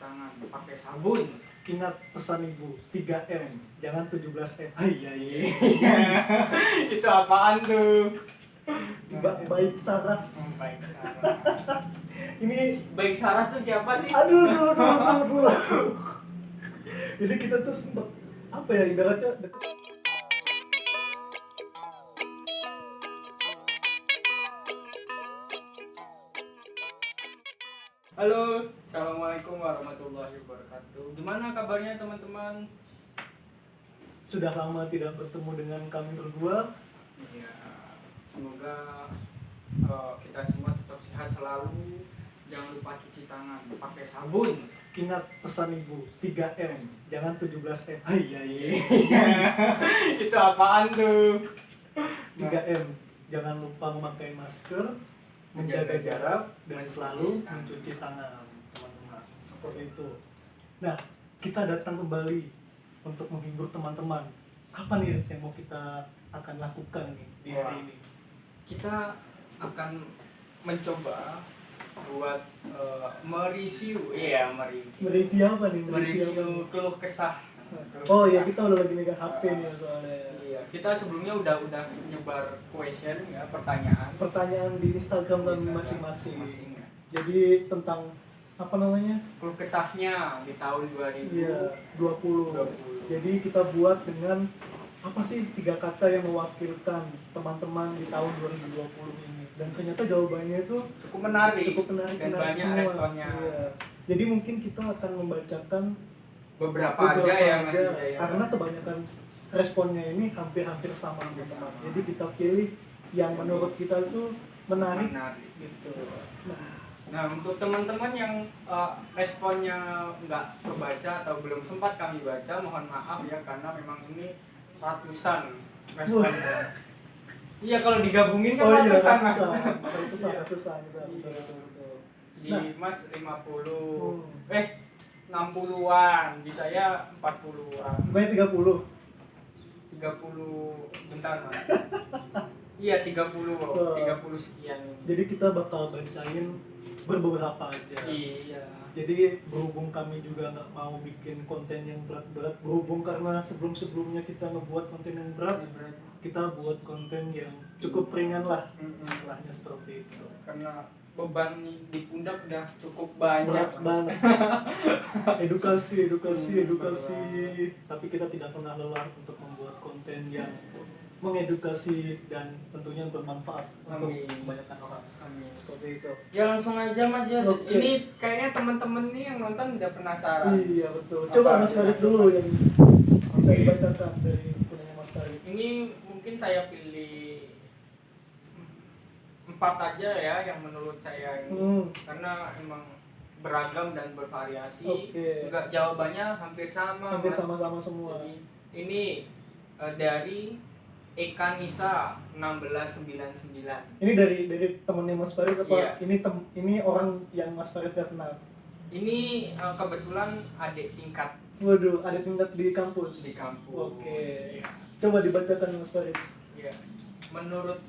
tangan pakai sabun. Ingat pesan ibu 3M, jangan 17M. Iya. Itu apaan tuh? Baik Saras. Baik Saras. Ini Baik Saras tuh siapa sih? aduh. Jadi kita tuh sempet apa ya ibaratnya Halo, assalamualaikum warahmatullahi wabarakatuh. Gimana kabarnya teman-teman? sudah lama tidak bertemu dengan kami berdua. Iya, semoga kita semua tetap sehat selalu. Jangan lupa cuci tangan pakai sabun. Ingat pesan ibu 3M, jangan 17M. Iya. Itu apaan tuh? 3M, jangan lupa memakai masker, menjaga jarak, dan selalu mencuci tangan, teman-teman. Seperti itu. Nah, kita datang kembali untuk menghibur teman-teman. Apa nih yang mau kita akan lakukan nih di hari ini? Kita akan mencoba buat mereview. Mereview apa nih? Mereview keluh kesah. Oh iya, kita udah lagi megang HP nih soalnya. Iya, kita sebelumnya udah nyebar question ya, pertanyaan Di Instagram kami masing-masing. ya. Jadi tentang apa namanya? Keluh kesahnya di tahun 2020. Iya, 20. Jadi kita buat dengan apa sih 3 kata yang mewakilkan teman-teman di tahun 2020 ini. Dan ternyata jawabannya itu Cukup menarik menarik dan banyak semua. responnya. Iya. Jadi mungkin kita akan membacakan Beberapa aja ya Mas aja, Yuda ya. karena kebanyakan responnya ini hampir-hampir sama teman-teman. Jadi kita pilih yang menurut kita itu menarik. Gitu. Nah, untuk teman-teman yang responnya nggak kebaca atau belum sempat kami baca, mohon maaf ya, karena memang ini ratusan responnya. Iya, kalau digabungin kan ratusan. Ratusan. Betul. Di Nah. Mas 50, 60-an, di saya 40-an. Banyak 30. 30, bentar Mas. Iya, 30 sekian. Jadi kita bakal bacain beberapa aja. Iya. Jadi berhubung kami juga nggak mau bikin konten yang berat-berat, berhubung karena sebelum-sebelumnya kita ngebuat konten yang berat, kita buat konten yang cukup ringan lah. Setelahnya seperti itu. Karena beban di pundak udah cukup banyak. Berat banget. edukasi. Tapi kita tidak pernah lelah untuk membuat konten yang mengedukasi dan tentunya bermanfaat untuk kebanyakan orang. Amin. Seperti itu. Ya langsung aja Mas ya. Oke. Ini kayaknya teman-teman nih yang nonton udah penasaran. Iya betul. Coba Mas Farid dulu yang bisa dibacakan dari punya Mas Farid. Ini mungkin saya pilih 4 aja ya yang menurut saya ini. Karena emang beragam dan bervariasi. Oke. Juga jawabannya hampir sama. Hampir Mas. sama-sama semua. Jadi, ini dari Eka Nisa 1699. Ini dari temennya Mas Farid apa? Iya. Ini orang yang Mas Farid gak kenal. Ini kebetulan adik tingkat Waduh, ada tingkat di kampus. di kampus. Oke. Iya. Coba dibacakan Mas Farid. Iya. Menurut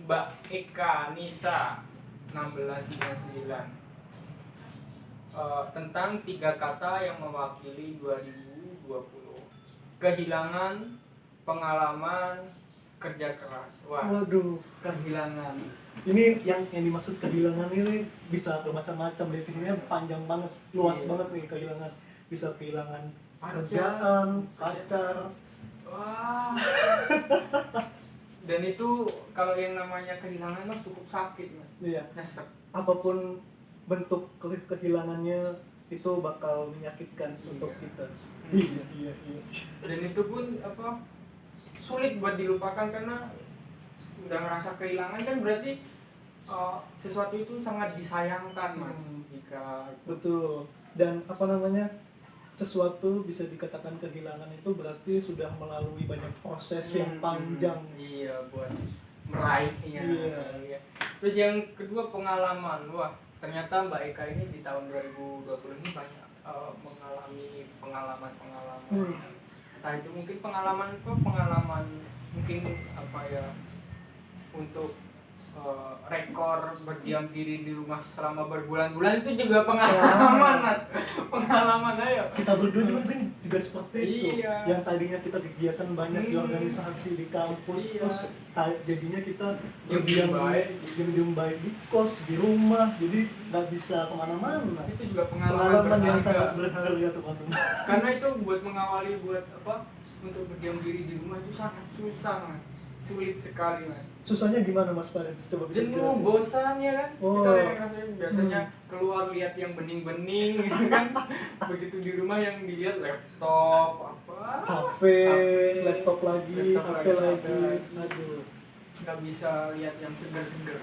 Mbak Eka Nisa 1699, tentang 3 kata yang mewakili 2020. Kehilangan, pengalaman, kerja keras. Wah, Waduh. kehilangan. Ini yang dimaksud kehilangan ini bisa bermacam-macam, definisinya panjang banget, luas Iya. banget nih kehilangan. Bisa kehilangan Pacar. kerjaan, pacar. Wah. Dan itu kalau yang namanya kehilangan Mas cukup sakit Mas. Iya. Nyesek. Apapun bentuk kehilangannya itu bakal menyakitkan untuk kita. Iya. Dan itu pun sulit buat dilupakan karena udah ngerasa kehilangan kan berarti sesuatu itu sangat disayangkan Mas. Jika Betul. Dan sesuatu bisa dikatakan kehilangan itu berarti sudah melalui banyak proses yang panjang. Iya, buat meraihnya. Iya. Terus yang kedua pengalaman. Wah, ternyata Mbak Eka ini di tahun 2020 ini banyak mengalami pengalaman. Entah itu mungkin pengalaman mungkin untuk rekor berdiam diri di rumah selama berbulan-bulan itu juga pengalaman Mas. pengalaman aja. Kita berdua juga seperti itu. Iya. Yang tadinya kita kegiatan banyak di organisasi di kampus, Iya. terus jadinya kita Diam baik di kos, di rumah, jadi nggak bisa kemana-mana. Itu juga Pengalaman yang berharga. sangat berharga teman-teman. Karena itu buat mengawali buat apa? Untuk berdiam diri di rumah itu sangat susah, Mas. Sulit sekali, Mas. Susahnya gimana Mas Farid? Coba bisa Jenuh, dijelasin. bosan ya kan? Oh. Kita yang rasanya biasanya keluar lihat yang bening-bening gitu kan. Begitu di rumah yang dilihat laptop apa? HP, laptop lagi, HP lagi. Aduh. Nggak bisa lihat yang segar-segar.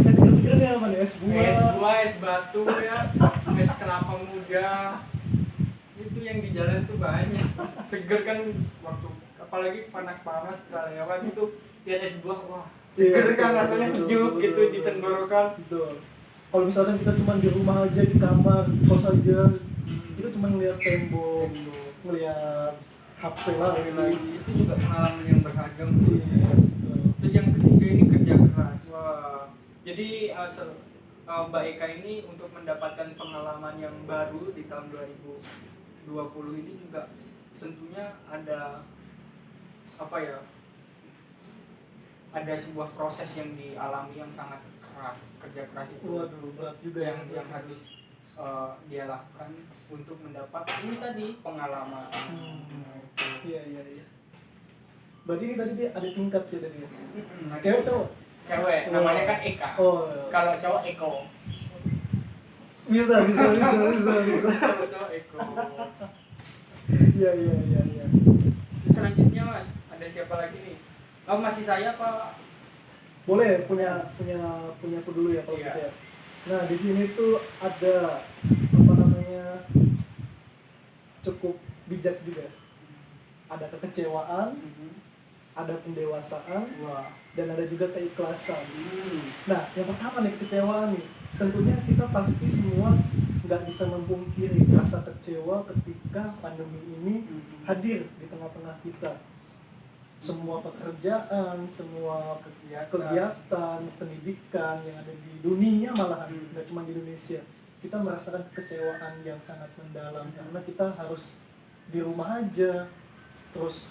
Es seger-segernya apa nih? Es buah. Es buah, es batu ya, es kelapa muda. Itu yang di jalan tuh banyak. Seger kan waktu apalagi panas-panas kita lewat itu lihat es buah, wah seger kan rasanya sejuk gitu di tenggorokan. Betul. Kalau misalkan kita cuma di rumah aja, di kamar, kos aja, kita cuma ngeliat tembok, ngeliat HP lagi. Itu juga pengalaman yang berharga menurut Iya, saya. betul. Terus yang ketiga ini kerja keras. Wah. Jadi Mbak Eka ini untuk mendapatkan pengalaman yang baru di tahun 2020 ini juga tentunya ada apa ya? Ada sebuah proses yang dialami yang sangat keras, kerja keras itu. Waduh, berat juga yang harus dia lakukan untuk mendapat ini tadi pengalaman. Iya. Berarti ini tadi dia ada tingkat ya tadi. Nah, Cewek cowok? Cewek, namanya kan Eka. Oh. Kalau cowok Eko. Bisa. Kalau cowok Eko. Iya. Selanjutnya Mas, ada siapa lagi nih? Oh, masih saya Pak. Boleh punya aku dulu ya kalau Iya. gitu ya. Nah, di sini tuh ada apa namanya? Cukup bijak juga. Ada kekecewaan, ada pendewasaan, Wah. dan ada juga keikhlasan. Nah, yang pertama nih kekecewaan nih. Tentunya kita pasti semua nggak bisa memungkiri rasa kecewa ketika pandemi ini hadir di tengah-tengah kita. Semua pekerjaan, semua kegiatan, pendidikan yang ada di dunia malahan, nggak cuma di Indonesia. Kita merasakan kekecewaan yang sangat mendalam karena kita harus di rumah aja, terus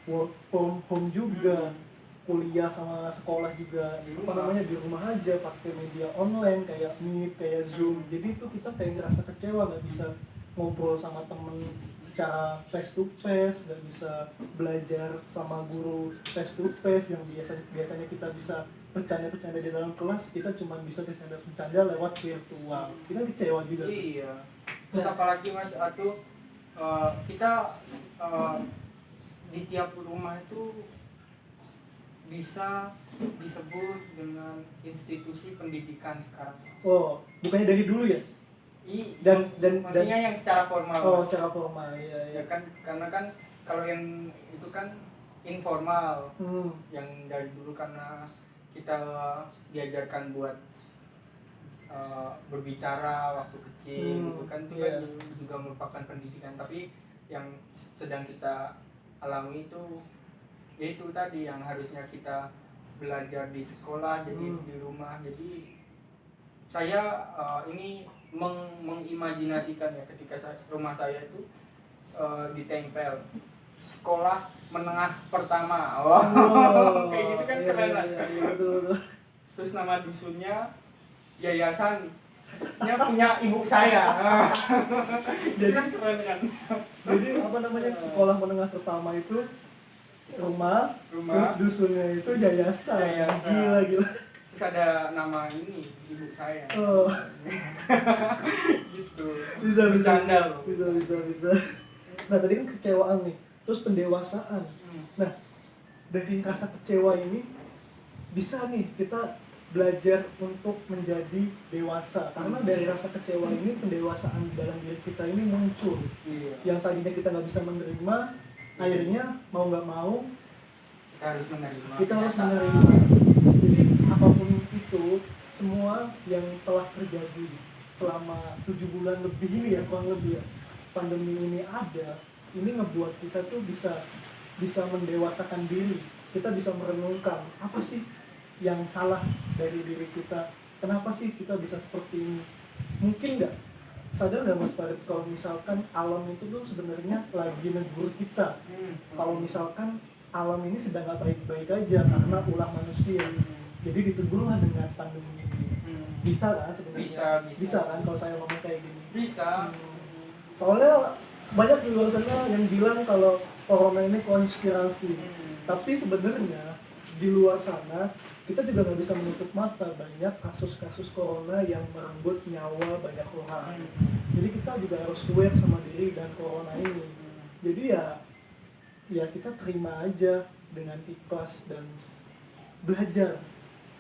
work from home juga, kuliah sama sekolah juga Di apa rumah. namanya di rumah aja pakai media online kayak Meet, kayak Zoom. Jadi itu kita kayak ngerasa kecewa, nggak bisa ngobrol sama temen secara face to face, nggak bisa belajar sama guru face to face yang biasanya kita bisa bercanda-bercanda di dalam kelas, kita cuma bisa bercanda lewat virtual. Kita kecewa juga. Iya. Terus apalagi Mas kita di tiap rumah itu bisa disebut dengan institusi pendidikan sekarang. Oh, bukannya dari dulu ya? Dan maksudnya yang secara formal. Oh, Mas. secara formal ya. Ya kan karena kan kalau yang itu kan informal. Yang dari dulu karena kita diajarkan buat berbicara waktu kecil gitu kan, itu kan juga merupakan pendidikan. Tapi yang sedang kita alami itu yaitu tadi yang harusnya kita belajar di sekolah jadi di rumah. Jadi saya ini mengimajinasikan ya ketika rumah saya itu ditempel sekolah menengah pertama. Kayak gitu kan keren lah. Betul. Terus nama dusunnya yayasannya punya ibu saya. Jadi kan keren kan. Jadi apa namanya sekolah menengah pertama itu rumah, terus dusunnya itu yayasan. Gila. Terus ada nama ini ibu saya. Oh. Gitu. Bisa. Bercanda loh. Bisa. Nah, tadi kan kecewaan nih. Terus pendewasaan. Nah, dari rasa kecewa ini bisa nih kita belajar untuk menjadi dewasa. Karena dari rasa kecewa ini pendewasaan di dalam diri kita ini muncul. Iya. Yang tadinya kita nggak bisa menerima, akhirnya mau nggak mau kita harus menerima. Jadi apapun itu, semua yang telah terjadi selama 7 bulan lebih ini ya, kurang lebih ya, pandemi ini ada, ini ngebuat kita tuh bisa mendewasakan diri. Kita bisa merenungkan apa sih yang salah dari diri kita, kenapa sih kita bisa seperti ini. Mungkin nggak sadar nggak Mas Farid kalau misalkan alam itu tuh sebenarnya lagi negur kita kalau misalkan alam ini sedang nggak baik-baik aja karena ulah manusia, jadi ditegurlah dengan pandemi ini. Bisa kan sebenarnya? Bisa kan kalau saya ngomong kayak gini? Bisa. Soalnya banyak di luar sana yang bilang kalau corona ini konspirasi. Tapi sebenarnya di luar sana kita juga nggak bisa menutup mata banyak kasus-kasus corona yang merenggut nyawa banyak orang. Jadi kita juga harus aware sama diri dan corona ini. Jadi ya kita terima aja dengan ikhlas dan belajar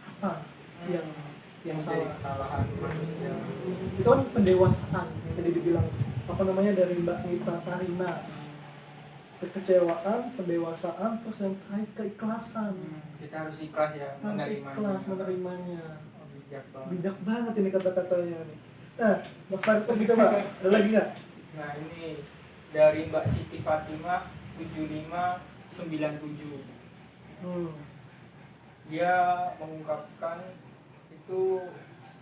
apa yang salah. Kesalahan manusia. Itu kan pendewasaan yang tadi dibilang apa namanya dari Mbak Nita Karina, kekecewaan, pendewasaan, terus yang terakhir keikhlasan. Kita harus ikhlas ya, Harus ikhlas menerimanya. Bijak banget. Bijak banget ini kata-katanya nih. Nah, Mas Faris kan gitu Mbak, ada lagi nggak? Nah ini dari Mbak Siti Fatimah 7597. Dia mengungkapkan itu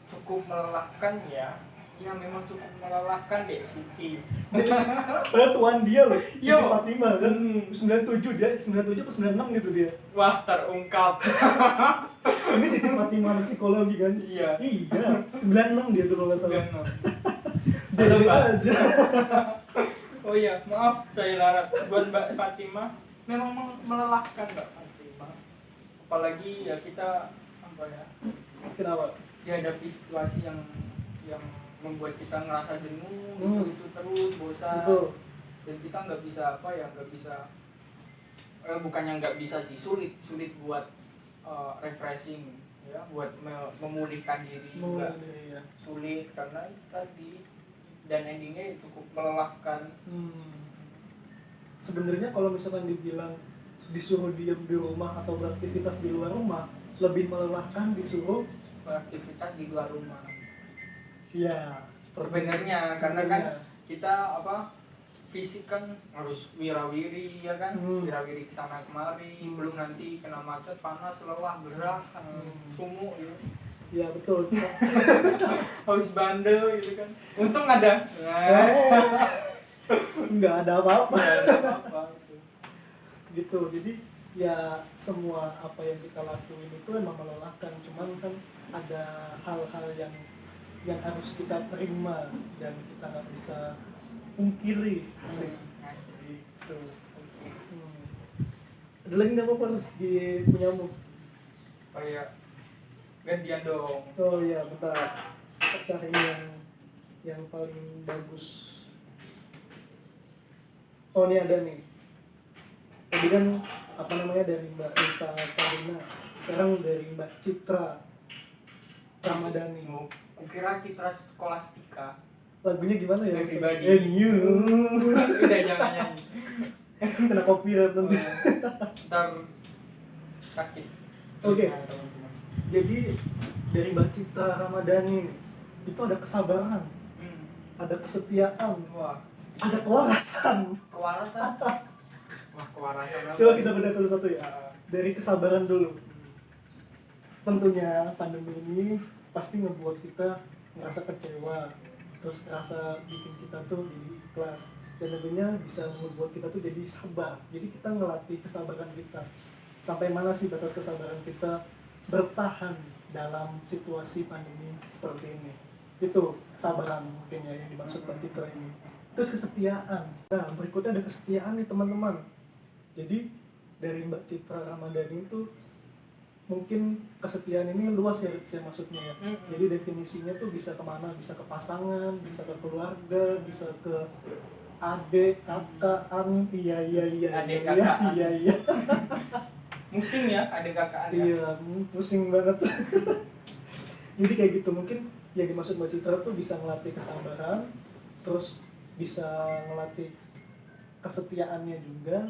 cukup melelahkan ya. Ya memang cukup melelahkan deh Siti. Padahal tuan dia loh, Siti Yo. Fatimah kan 97 dia, 97 atau 96 gitu dia. Wah terungkap. Ini Siti Fatimah psikologi kan? Iya. Iya, 96 dia tuh kalau nggak salah. Halo, Dia Mbak. aja. Oh iya, maaf saya larat buat Mbak Fatimah. Memang melelahkan Mbak Fatimah. Apalagi ya kita apa ya? Kenapa? Dihadapi situasi yang membuat kita ngerasa jenuh, itu terus bosan. Betul. Dan kita nggak bisa apa ya, nggak bisa bukannya nggak bisa sih, sulit buat refreshing ya, buat memulihkan diri juga Ya. sulit karena itu tadi, dan endingnya cukup melelahkan. Sebenarnya kalau misalkan dibilang disuruh diam di rumah atau beraktivitas di luar rumah, lebih melelahkan disuruh beraktivitas di luar rumah. ya Sebenarnya karena kan kita apa, fisik kan harus wirawiri ya kan, wirawiri kesana kemari, belum nanti kena macet, panas, lelah, gerah, sumuk ya. Ya betul. Harus bandel gitu kan. Untung ada. Nggak ada apa-apa. Nggak ada apa-apa Gitu. Jadi ya semua apa yang kita lakuin itu emang melelahkan. Cuman kan ada hal-hal yang harus kita terima dan kita nggak bisa pungkiri. Asik. Gitu. Ada lagi nggak apa-apa harus di punyamu? Kayak gantian dong. Oh iya, bentar. Kita cari yang paling bagus. Oh ini ada nih. Tadi kan apa namanya dari Mbak Nita Karina, sekarang dari Mbak Citra Ramadhani. Kukira Citra Skolastika. Lagunya gimana ya? Everybody. And you. Udah jangan nyanyi. Kena copyright nanti. Ntar sakit. Oke. Nah, teman-teman. Jadi dari Mbak Citra Ramadhani itu ada kesabaran, ada kesetiaan, Wah, ada kewarasan. kewarasan. Wah, kewarasan apa? Coba kita bedah satu-satu ya. Dari kesabaran dulu. Tentunya pandemi ini pasti ngebuat kita ngerasa kecewa, terus ngerasa bikin kita tuh jadi ikhlas, dan tentunya bisa membuat kita tuh jadi sabar. Jadi kita ngelatih kesabaran kita. Sampai mana sih batas kesabaran kita bertahan dalam situasi pandemi seperti ini? Itu kesabaran mungkin ya yang dimaksud Mbak Citra ini. Terus kesetiaan. Nah berikutnya ada kesetiaan nih teman-teman. Jadi dari Mbak Citra Ramadhani itu mungkin kesetiaan ini luas ya saya maksudnya ya. Jadi definisinya tuh bisa kemana, bisa ke pasangan, bisa ke keluarga, bisa ke adik, kakak, iya. Adik, kakak, Iya. Pusing ya, adik kakak Anda. Iya, pusing banget. Jadi kayak gitu, mungkin yang dimaksud Mbak Citra tuh bisa ngelatih kesabaran, terus bisa ngelatih kesetiaannya juga,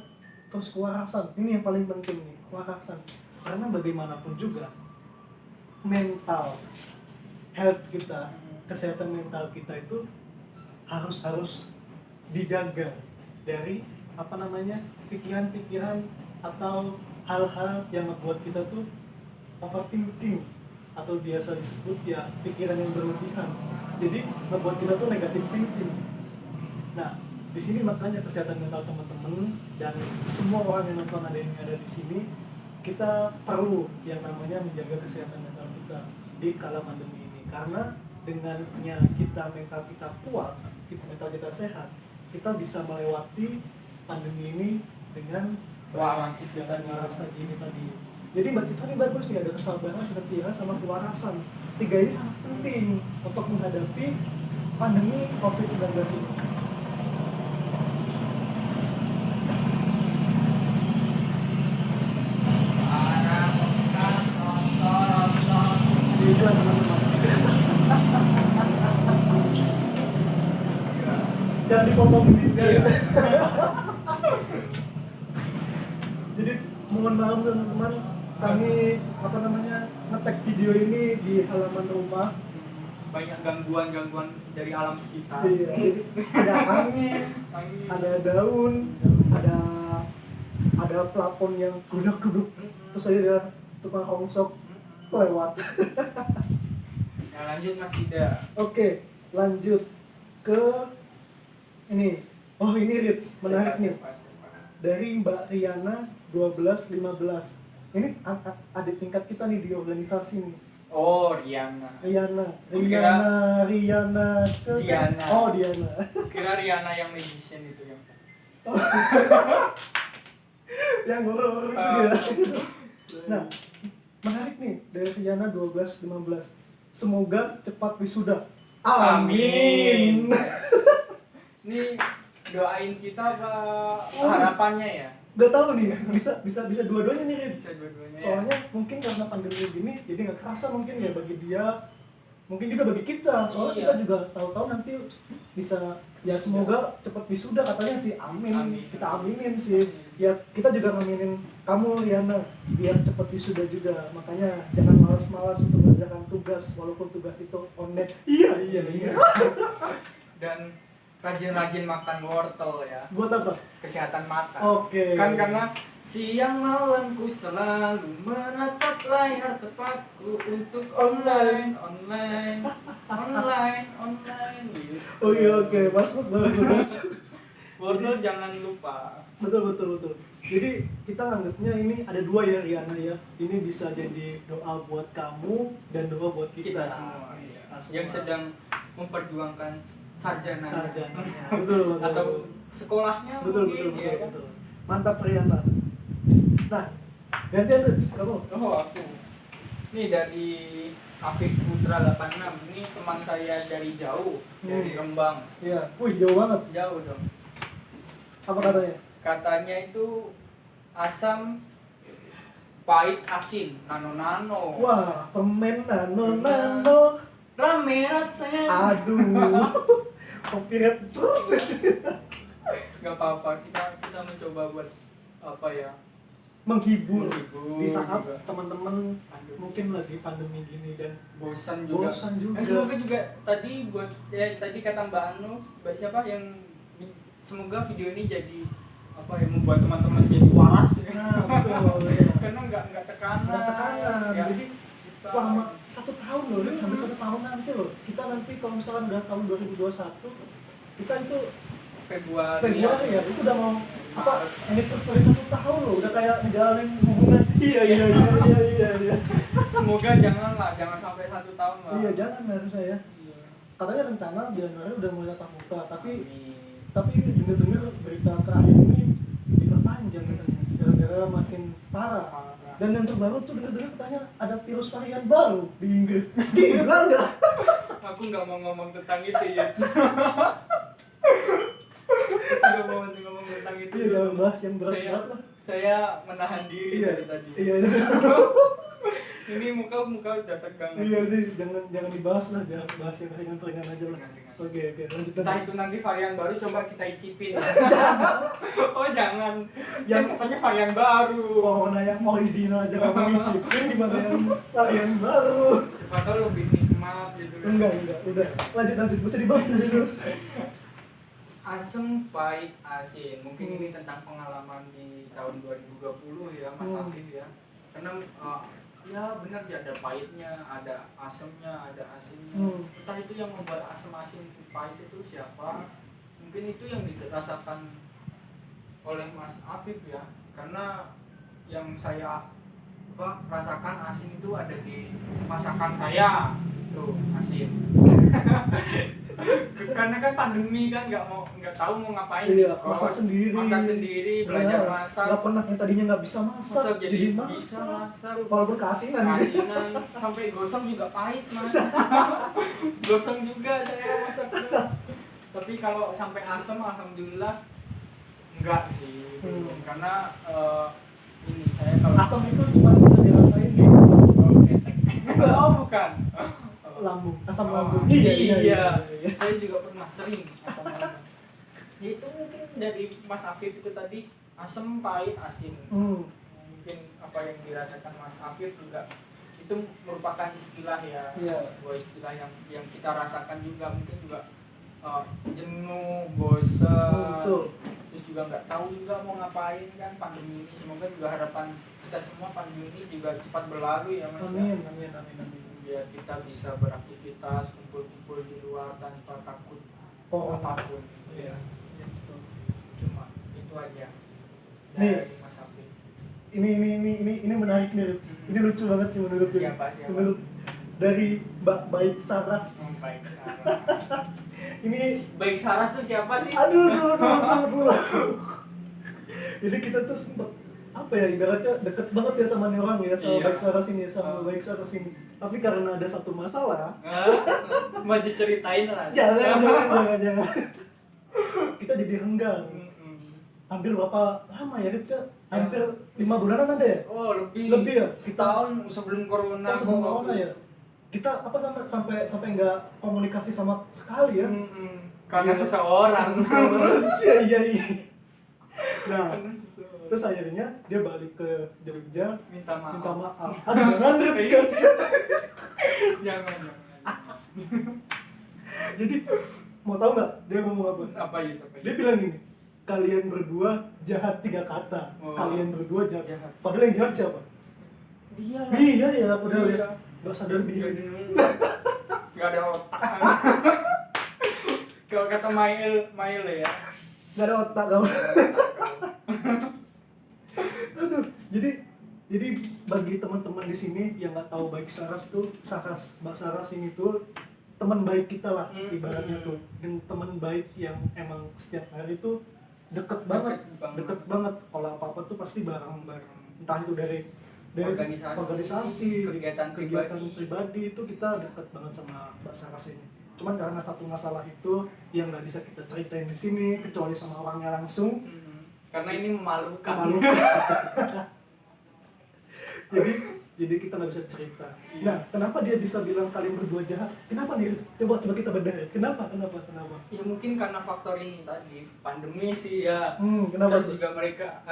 terus kewarasan. Ini yang paling penting nih, kewarasan. Karena bagaimanapun juga mental health kita, kesehatan mental kita itu harus dijaga dari apa namanya pikiran-pikiran atau hal-hal yang membuat kita tuh overthinking atau biasa disebut ya pikiran yang berlebihan. jadi ngebuat kita tuh negatif thinking. Nah, di sini makanya kesehatan mental teman-teman dan semua orang yang nonton ada yang ada di sini, kita perlu yang namanya menjaga kesehatan mental kita di kala pandemi ini. Karena dengannya mental kita kuat, mental kita sehat, kita bisa melewati pandemi ini dengan waras dan waras tadi ini tadi. Jadi Mbak Citra ini bagus nih, ada kesabaran, kesetiaan, sama kewarasan. 3 ini sangat penting untuk menghadapi pandemi COVID-19 ini. Iklan teman-teman. Jangan dipotong ini. Jadi mohon maaf teman-teman, kami nge-tag video ini di halaman rumah. Banyak gangguan dari alam sekitar. Iya, jadi ada angin, ada daun, ada plafon yang guduk-guduk, terus ada tukang rongsok lewat. Nah, lanjut Mas Ida. Oke, lanjut ke ini. Oh, ini Rich, menarik nih. Dari Mbak Riana 1215. Ini adik tingkat kita nih di organisasi nih. Oh, Riana. Diana. Diana. Oh, Diana. Kira Riana yang magician itu yang. Yang horor itu ya. Nah, menarik nih dari Riana 1215. Semoga cepat wisuda. Amin. Ini doain kita apa harapannya ya? Udah tahu nih, bisa dua-duanya nih. Bisa dua-duanya. Soalnya mungkin karena pandemi gini, jadi nggak kerasa mungkin ya bagi dia, mungkin juga bagi kita. Soalnya Iya. kita juga tahu-tahu nanti bisa ya semoga cepat wisuda katanya sih. Amin. Kita aminin sih. Ya kita juga ngaminin kamu Riana biar cepat wisuda juga. Makanya jangan malas-malas untuk mengerjakan tugas walaupun tugas itu online. Iya. Dan rajin-rajin makan wortel ya. Buat apa? Kesehatan mata. Oke. Kan karena siang malamku selalu menatap layar tepatku untuk online gitu. Oke, masuk bagus. Wortel jangan lupa. Betul. Jadi kita anggapnya ini ada 2 ya Riana ya. Ini bisa jadi doa buat kamu dan doa buat kita, Semua ya. Kita semua. Yang sedang memperjuangkan sarjana. Betul. Atau sekolahnya Betul. ya kan? Mantap Riana. Nah, gantian Rich, kamu. Oh, aku. Ini dari Afif Putra 86. Ini teman saya dari jauh, dari Rembang. Iya. Wih, jauh banget. Jauh dong. Apa katanya? Katanya itu asam, pahit, asin, nano. Wah, permen nano. Rame rasanya. Aduh. Copyright terus. Gak apa-apa, kita mencoba buat apa ya? Menghibur Menghibur di saat juga. teman-teman mungkin lagi pandemi gini dan Bosan juga. Semoga juga tadi tadi kata Mbak Anu, Mbak siapa yang semoga video ini jadi apa ya, membuat teman-teman jadi waras ya. Nah, betul ya. Karena nggak tekanan. Ya. Jadi selama 1 tahun loh, sampai 1 tahun nanti loh. Kita nanti kalau misalkan udah tahun 2021, kita itu Februari ya, itu udah mau anniversary 1 tahun loh, udah kayak ngejalanin hubungan. Iya. Semoga jangan sampai 1 tahun lah. Iya, jangan harusnya ya. Iya. Katanya rencana Januari udah mulai tatap muka, tapi Amin. ini dengar-dengar berita terakhir ini diperpanjang katanya, gara-gara makin parah. Dan yang terbaru tuh dengar-dengar katanya ada virus varian baru di Inggris. Gila nggak? Aku nggak mau ngomong tentang itu ya. Nggak mau ngomong tentang itu. Iya, jangan bahas yang berat-berat lah. Saya menahan diri dari tadi. Iya. Ini muka udah tegang. Iya sih, jangan dibahas lah, jangan bahas yang ringan-ringan aja lah. Ringan-ringan. Oke, lanjut. Entah itu nanti varian baru coba kita icipin. Oh jangan. Yang katanya varian baru. Corona yang original aja kamu ngicipin, gimana yang varian baru? Siapa tahu lebih nikmat gitu. Enggak, udah. Lanjut, bisa dibahas aja terus. Asam, pahit, asin. Mungkin ini tentang pengalaman di tahun 2020 ya Mas Afif ya. Karena ya benar sih, ada pahitnya, ada asemnya, ada asinnya. Entah itu yang membuat asam asin pahit itu siapa? Mungkin itu yang dirasakan oleh Mas Afif ya, karena yang saya rasakan asin itu ada di masakan saya tuh asin. Karena kan pandemi kan nggak tahu mau ngapain. Iya, Kos, masak sendiri, belajar masak. Nggak pernah, yang tadinya nggak bisa masak jadi masak. Bisa masak. Walaupun keasinan sampai gosong juga pahit mas. Gosong juga saya masak. Tapi kalau sampai asam alhamdulillah enggak sih. Karena ini saya kalau asam itu cuma bisa dirasain di bukan lambung, asam lambung. Iya. Saya juga pernah sering asam lambung. Ya itu mungkin dari Mas Afif itu tadi, asam, pahit, asin. Mungkin apa yang dirasakan Mas Afif juga itu merupakan istilah ya, sebuah istilah yang kita rasakan juga, mungkin juga jenuh, bosan, terus juga nggak tahu juga mau ngapain kan pandemi ini. Semoga juga harapan kita semua pandemi ini juga cepat berlalu ya mas. Amin. Biar kita bisa beraktivitas, kumpul-kumpul di luar tanpa takut apapun. Iya. Cuma itu aja Nih, dari Mas Afif. Ini menarik nih, ini lucu banget sih menurut gue. Siapa? Menurut dari Mbak Baik Saras. Baik Saras. Ini Baik Saras tuh siapa sih? Aduh. Jadi kita tuh sempet apa ya, ibaratnya deket banget ya sama nih orang ya, sama Baik Saras ini, Baik Saras ini. Tapi karena ada satu masalah, mau diceritain lah. Jangan. Kita jadi renggang. Hampir berapa lama ya, Ritsa? Hampir 5 bulanan ada ya? Oh, lebih ya? Setahun sebelum corona. Sebelum corona ya? Kita sampai nggak komunikasi sama sekali ya? Karena seseorang. Iya. Nah, terus akhirnya dia balik ke Jogja, minta maaf. Aduh, jangan dikasih ya. Jangan. Jadi mau tahu nggak dia ngomong apa? Apa itu? Dia bilang gini, kalian berdua jahat 3 kata. Kalian berdua jahat. Padahal yang jahat siapa? Iya ya, padahal ya. Gak sadar diri. Gak ada otak. Kalau kata Mail ya. Gak ada otak kamu. Aduh, jadi bagi teman-teman di sini yang nggak tahu Baik Saras tuh, Mbak Saras ini tuh teman baik kita lah ibaratnya tuh, dan teman baik yang emang setiap hari tuh deket banget. Kalau apa tuh pasti bareng, entah itu dari organisasi, kegiatan pribadi itu kita deket banget sama Mbak Saras ini. Cuman karena satu masalah itu yang nggak bisa kita ceritain di sini kecuali sama orangnya langsung. Karena ini memalukan. jadi kita nggak bisa cerita. Nah, kenapa dia bisa bilang kalian berdua jahat? Kenapa nih? Coba kita bedah. Kenapa? Ya mungkin karena faktor ini tadi, pandemi sih ya. Kenapa? Terus juga mereka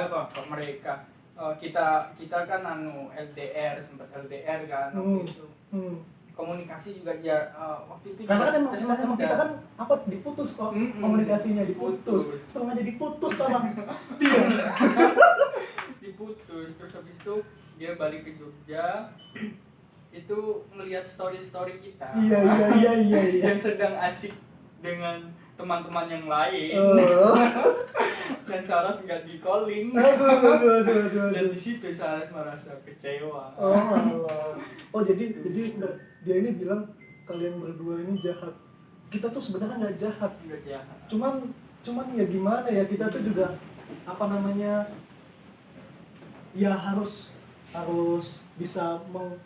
kita kan LDR, sempat LDR kan waktu itu. Komunikasi juga ya waktu itu. Karena kan emang kita kan diputus kok, komunikasinya diputus. Sengaja diputus sama dia. Diputus, terus habis itu dia balik ke Jogja. Itu ngelihat story kita. Iya. Yang sedang asik dengan teman-teman yang lain. Dan Saras nggak di calling. Aduh. Dan di situ Saras merasa kecewa. Jadi dia ini bilang kalian berdua ini jahat. Kita tuh sebenarnya nggak jahat. Cuman ya gimana ya, kita tuh juga ya harus bisa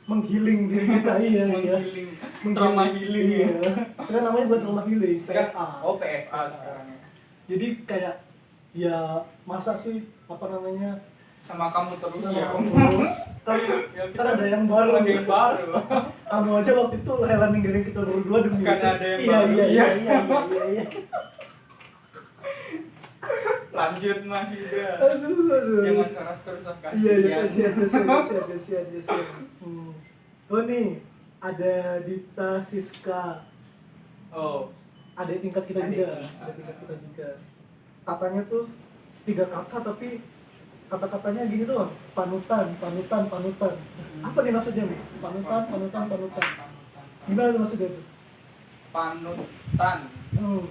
menghealing diri kita. Menghealing. Trauma healing. Iya. Sekarang namanya buat trauma healing. PFA. PFA sekarang. Jadi kayak ya masa sih sama kamu terus ya. Kan ada yang baru. Kamu aja waktu itu rela ninggalin kita berdua demi karena ada yang baru. Iya. Lanjut mas juga. Aduh. Jangan Saras terus Iya, kasihan. Oh nih, ada Dita Siska. Oh. Ada tingkat kita juga. Katanya tuh 3 kata tapi kata-katanya gini doang, panutan. Apa nih maksudnya nih? Panutan. Gimana tuh maksudnya tuh? Panutan. Hmm.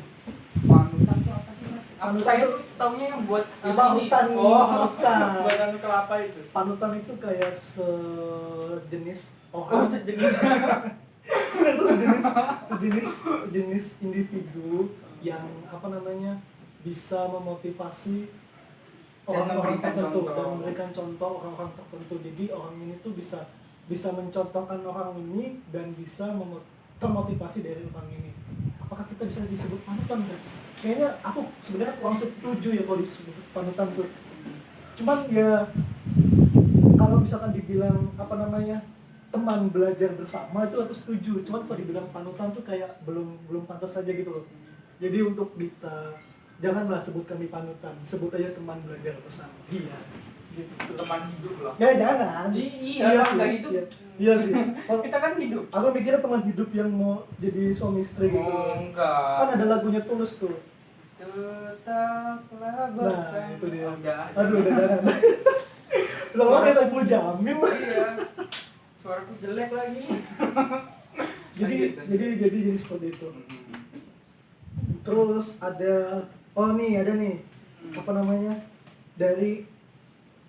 Panutan tuh apa sih, Mas? Panutan Saya tuh tuh taunya yang buat ya, panutan. Panutan. buat anu kelapa itu. Panutan itu kayak sejenis orang. Oh, sejenis. Itu sejenis individu yang apa namanya bisa memotivasi orang-orang memberikan tertentu contoh. dan memberikan contoh orang-orang tertentu. Jadi orang ini tuh bisa mencontohkan orang ini dan bisa termotivasi dari orang ini. Apakah kita bisa disebut panutan, guys? Kayaknya aku sebenarnya kurang setuju ya kalau disebut panutan tuh. Cuman ya kalau misalkan dibilang apa namanya teman belajar bersama itu aku setuju. Cuman kalau dibilang panutan tuh kayak belum pantas saja gitu loh. Jadi untuk kita janganlah sebut kami panutan, sebut aja teman belajar bersama. Iya. Gitu. Teman hidup lah. Ya jangan. Iya, sih. nggak hidup. Iya sih. Oh, Kita kan hidup. aku mikirnya teman hidup yang mau jadi suami istri gitu. Oh, enggak. Kan ada lagunya Tulus tuh. Tetaplah Nah, bersama. itu dia. Udah. Aduh, udah jangan. Udah kayak Saiful Jamil. Iya. Suaraku jelek lagi. Jadi seperti itu. Terus ada ada nih apa namanya dari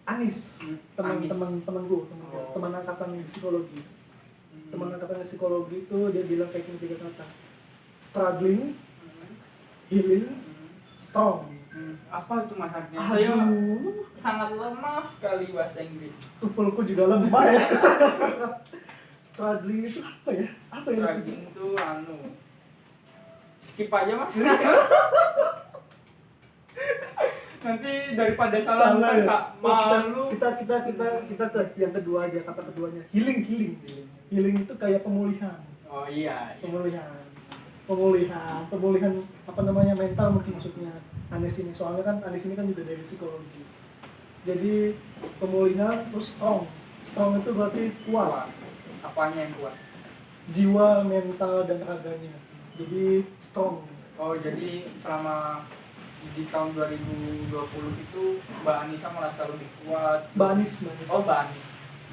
Anis, temanku, teman angkatan psikologi. Teman angkatan psikologi itu dia bilang kayak gini 3 kata: struggling, healing, strong. Apa itu Mas Agnes? Aduh. Saya sangat lemah sekali bahasa Inggris. Tuvelku juga lemah ya. Struggling itu apa ya? Struggling itu skip aja Mas. Nanti daripada salah ya. malu. Kita ke yang kedua aja, kata keduanya. Healing. Healing itu kayak pemulihan. Oh iya. Pemulihan apa namanya mental mungkin maksudnya Anis ini. Soalnya kan Anis ini kan juga dari psikologi. Jadi pemulihan terus strong. Strong itu berarti kuat. Apanya yang kuat? Jiwa, mental dan raganya. Jadi strong. Oh, jadi selama di tahun 2020 itu Mbak Anissa merasa lebih kuat. Mbak Anis. Oh, Mbak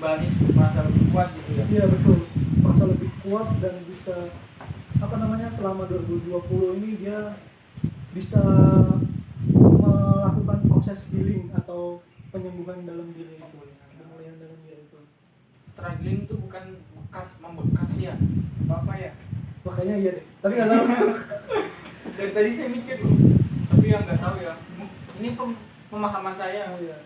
Anis merasa lebih kuat gitu ya? Iya betul. Merasa lebih kuat dan bisa apa namanya selama 2020 ini dia bisa melakukan proses healing atau penyembuhan dalam diri itu, pemulihan dalam diri itu. Struggling itu bukan membekas ya? Apa ya? Makanya iya deh. Tapi nggak tahu. Dari tadi saya mikir loh, tapi yang nggak tahu ya. Ini pemahaman saya. Oh, iya.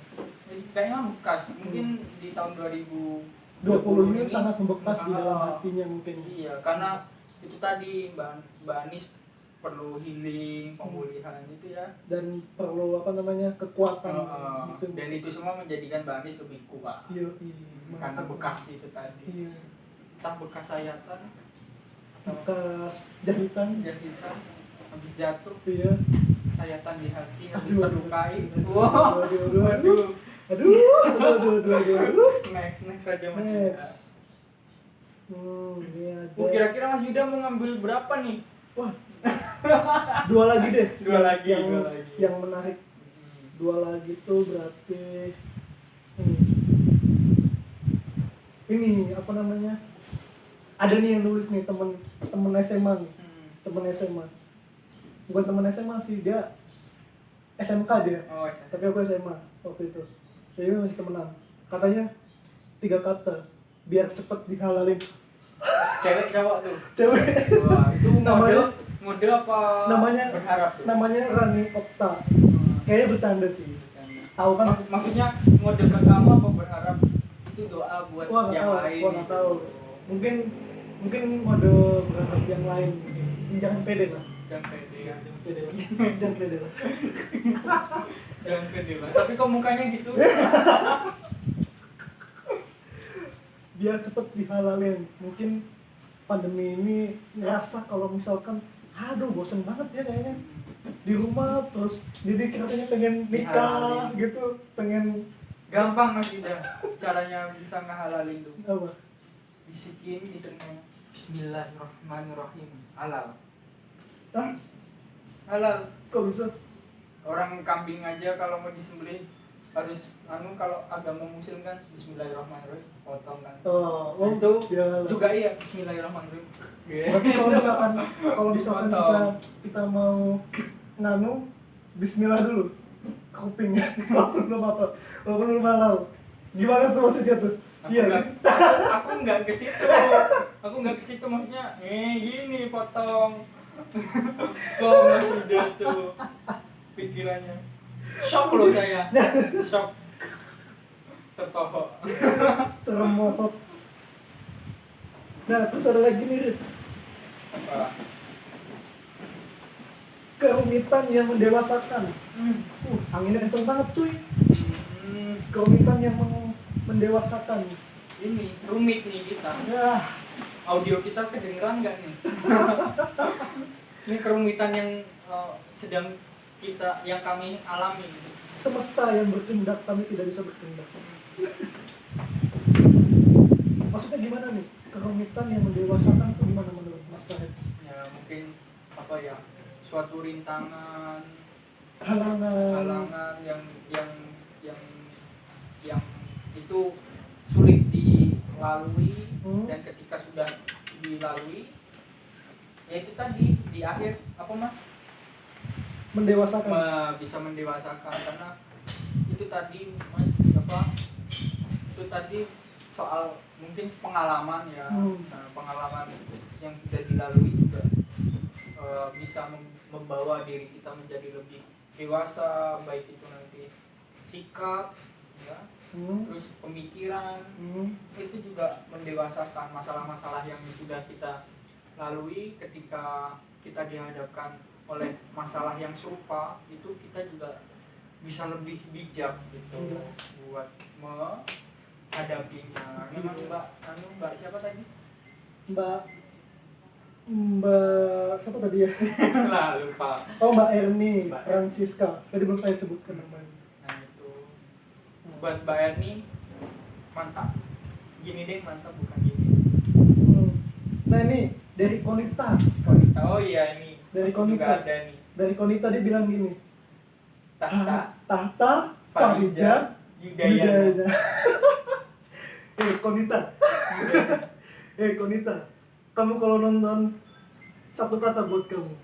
Kayaknya bekas. Mungkin di tahun 20 ini sangat membekas di dalam hatinya mungkin. Iya, karena itu tadi Mbak Anis perlu healing, pemulihan itu ya. Dan perlu apa namanya kekuatan. Gitu. Dan itu semua menjadikan Mbak Anis lebih kuat. Iya. Karena bekas itu tadi. Iya. Entah bekas sayatan, bekas jahitan, habis jatuh, iya. sayatan di hati, habis terlukai. Aduh. Next aja Mas Yuda. Ini ada. Kira-kira Mas Yuda mau ngambil berapa nih? Wah. 2 lagi deh. Dua lagi. Yang menarik. 2 lagi tuh berarti ini apa namanya? Ada nih yang nulis nih temen SMA nih. Temen SMA. Bukan temen SMA sih, dia SMK dia. Oh, SMA. Tapi aku SMA waktu itu. Jadi masih temenan. Katanya 3 kata, biar cepet dihalalin. Cewek cowok tuh. Cewek. Wah, itu namanya mode apa? Berharap tuh. Namanya Rani Okta. Kayaknya bercanda sih. Tahu kan? Maksudnya mode ke kamu apa berharap itu doa buat yang lain? Gua nggak tahu. Mungkin mode berharap yang lain. Jangan pede lah. Jangan pede lah. Tapi kok mukanya gitu? Biar cepet dihalalin. Mungkin pandemi ini ngerasa kalau misalkan bosen banget ya kayaknya di rumah terus, jadi katanya pengen nikah gitu, pengen. Gampang Mas Yuda caranya bisa ngehalalin tuh. Apa? Bisikin di telinga, Bismillahirrahmanirrahim, halal. Hah? Halal. Kok bisa? Orang kambing aja kalau mau disembelih harus kalau agama muslim kan bismillahirrahmanirrahim potong kan. Oh, Nah, itu ya. juga iya bismillahirrahmanirrahim. Berarti kalau misalkan kita mau nganu bismillah dulu kupingnya walaupun belum apa walaupun belum halal gimana tuh maksudnya tuh? Aku nggak ke situ. Maksudnya gini potong. Kok masih dia tuh pikirannya. Shock loh saya. Shock. Tertohok. Termohok. Nah, terus ada lagi nih, Rich. Apa? Kerumitan yang mendewasakan. Anginnya kenceng banget cuy. Kerumitan yang mendewasakan. Ini rumit nih kita. Ya, Audio kita kedengeran nggak nih? Ini kerumitan yang yang kami alami. semesta yang bertindak, kami tidak bisa bertindak. Maksudnya gimana nih? Kerumitan yang mendewasakan itu gimana menurut Mas Fahed? Ya mungkin suatu rintangan, Halangan yang itu sulit dilalui dan ketika sudah dilalui ya itu tadi di akhir mendewasakan. Bisa mendewasakan karena itu tadi itu tadi soal mungkin pengalaman ya. Nah, pengalaman yang sudah dilalui juga bisa membawa diri kita menjadi lebih dewasa, baik itu nanti sikap ya, terus pemikiran itu juga mendewasakan. Masalah-masalah yang sudah kita lalui ketika kita dihadapkan oleh masalah yang serupa itu kita juga bisa lebih bijak gitu buat menghadapinya. Memang Mbak siapa tadi? Mbak siapa tadi ya? Lah lupa. Oh, Mbak Erni Francisca. Tadi belum saya sebutkan namanya. Nah itu buat Mbak Erni mantap. Gini deh mantap bukan gini. Nah ini dari Konita. Oh iya ini. Dari Konita. Ada nih. Dari Konita dia bilang gini. Tahta Farija Yudayana. Konita. Konita. Kamu kalau nonton satu kata buat kamu.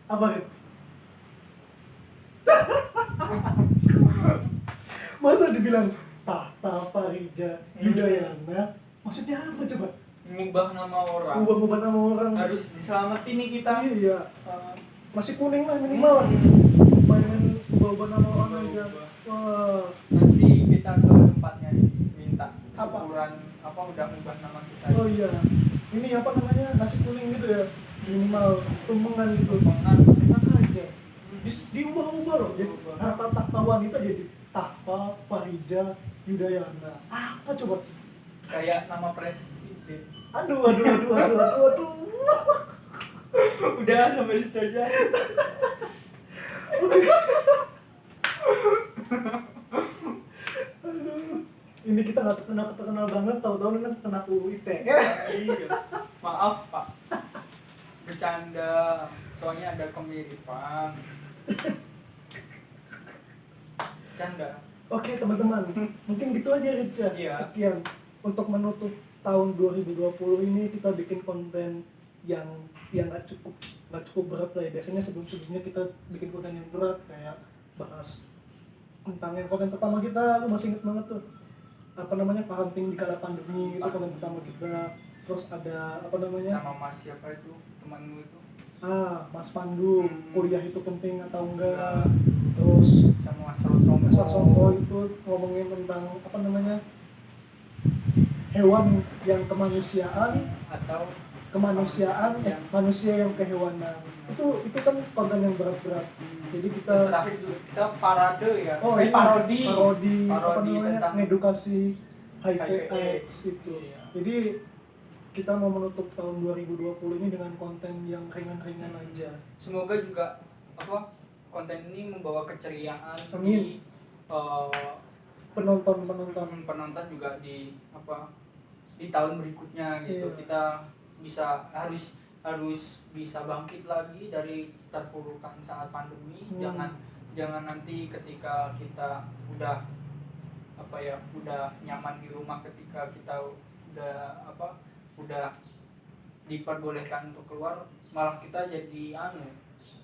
Apa itu? Masa dibilang Tahta Farija Yudayana? Maksudnya apa coba? Mengubah nama orang. Ubah nama orang. Harus diselamatin nih kita. Iya. Masih kuning lah minimal. Main ubah nama orang aja. Wah. Nanti kita ke tempatnya minta syukuran udah ubah nama kita. Oh iya. Ini apa namanya? Nasi kuning gitu ya. Minimal tumpengan gitu. Enak aja. Diubah-ubah loh. Jadi harta tahta wanita jadi Tahta Farija Yudayana. Apa coba? Kayak nama presiden. Aduh. Udah sampai situ aja. Aduh. Ini kita nggak terkenal banget, tahu-tahu kan kena UIT. Iya. Maaf Pak. Bercanda. Soalnya ada kemiripan. Bercanda. Oke teman-teman, mungkin gitu aja Rica. Iya. Sekian untuk menutup tahun 2020 ini kita bikin konten yang nggak cukup berat lah ya. Biasanya sebelumnya kita bikin konten yang berat kayak bahas tentang yang konten pertama kita, aku masih inget banget tuh parenting di kala pandemi, itu konten pertama kita. Terus ada sama Mas siapa itu temanmu itu? Mas Pandu, kuliah itu penting atau enggak. Terus sama Mas Songko itu ngomongin tentang hewan yang kemanusiaan atau manusia yang kehewanan. Itu kan konten yang berat-berat. Jadi kita parade ya. Parodi tentang ngedukasi HIV AIDS itu. Iya. Jadi kita mau menutup tahun 2020 ini dengan konten yang ringan-ringan aja. Semoga juga konten ini membawa keceriaan. Amin. Di penonton juga di tahun berikutnya gitu. Iya. Kita harus bisa bangkit lagi dari terpurukan saat pandemi. jangan nanti ketika kita udah udah nyaman di rumah, ketika kita udah diperbolehkan untuk keluar, malah kita jadi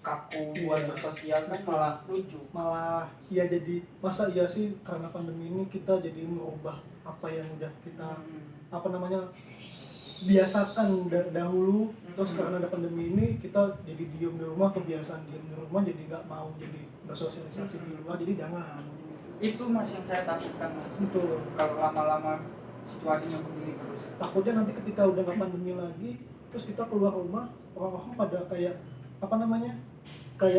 kaku buat bersosial, kan malah lucu. Malah ya jadi masa iya sih karena pandemi ini kita jadi merubah apa yang udah kita biasakan dari dahulu, terus karena ada pandemi ini kita jadi diem di rumah, kebiasaan diem di rumah jadi nggak mau jadi bersosialisasi di luar, jadi jangan. Itu Mas yang saya takutkan, Mas. Betul. Kalau lama-lama situasinya begini terus, Takutnya nanti ketika udah nggak pandemi lagi, terus kita keluar rumah, orang-orang pada kayak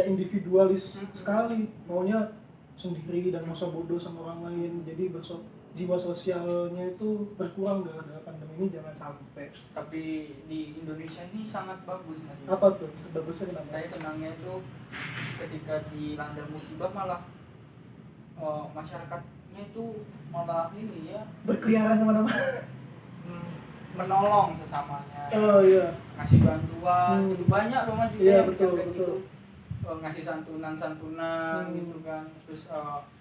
individualis sekali, maunya sendiri dan masa bodoh sama orang lain, jadi jiwa sosialnya itu berkurang gara-gara pandemi ini. Jangan sampai. tapi di Indonesia ini sangat bagus, Mas. Apa tuh bagusnya kenapa? Saya senangnya itu ketika dilanda musibah malah masyarakatnya itu malah ini ya, Berkeliaran kemana-mana. menolong sesamanya, Oh iya. ngasih bantuan, itu banyak loh Mas juga Iya, yang betul, kayak betul. gitu. Ngasih santunan gitu kan. Terus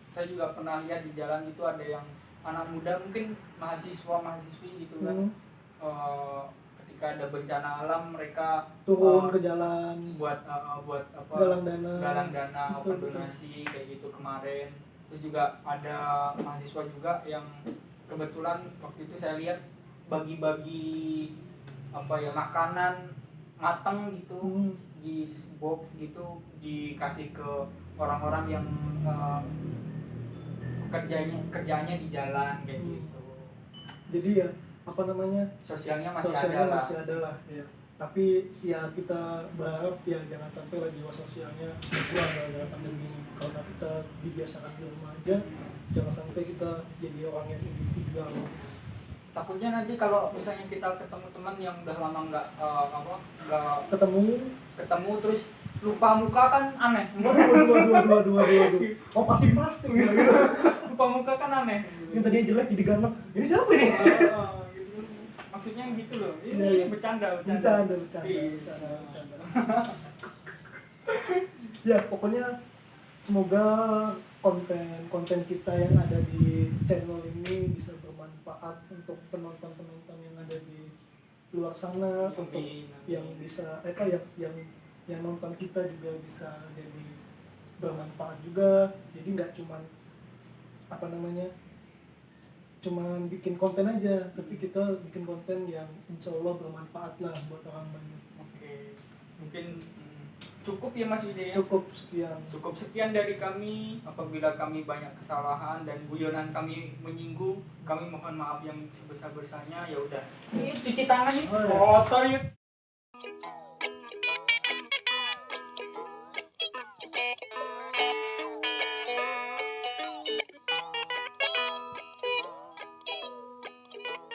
saya juga pernah lihat di jalan itu ada yang anak muda, mungkin mahasiswi gitu kan. Ketika ada bencana alam mereka Turun ke jalan buat galang dana, open donasi kayak gitu kemarin. Terus juga ada mahasiswa juga yang kebetulan waktu itu saya lihat bagi-bagi makanan matang gitu di box gitu, dikasih ke orang-orang yang kerjanya di jalan kayak gitu. Jadi ya Sosialnya masih ada lah ya. Tapi ya kita berharap ya jangan sampai lagi sosialnya berkurang gara-gara pandemi ini. Kalau kita dibiasakan di rumah aja, jangan sampai kita jadi orang yang individualis. Takutnya nanti kalau misalnya kita ketemu teman yang udah lama nggak ketemu terus lupa muka kan aneh. Waduh. Oh pasti plastik gitu. Lupa muka kan aneh. Yang tadinya jelek jadi ganteng. Ini siapa ini? Gitu. Maksudnya gitu loh. Ini Iya. bercanda. Ya pokoknya semoga konten kita yang ada di channel ini bisa bermanfaat untuk penonton yang ada di luar sana, untuk yang bisa yang nonton kita juga bisa jadi bermanfaat juga. Jadi nggak cuman cuman bikin konten aja, tapi kita bikin konten yang insya Allah bermanfaat lah buat orang banyak. Oke, mungkin cukup ya Mas Wide ya? Cukup sekian dari kami. Apabila kami banyak kesalahan dan guyonan kami menyinggung, kami mohon maaf yang sebesar-besarnya. Ya udah, ini cuci tangan nih, kotor yuk.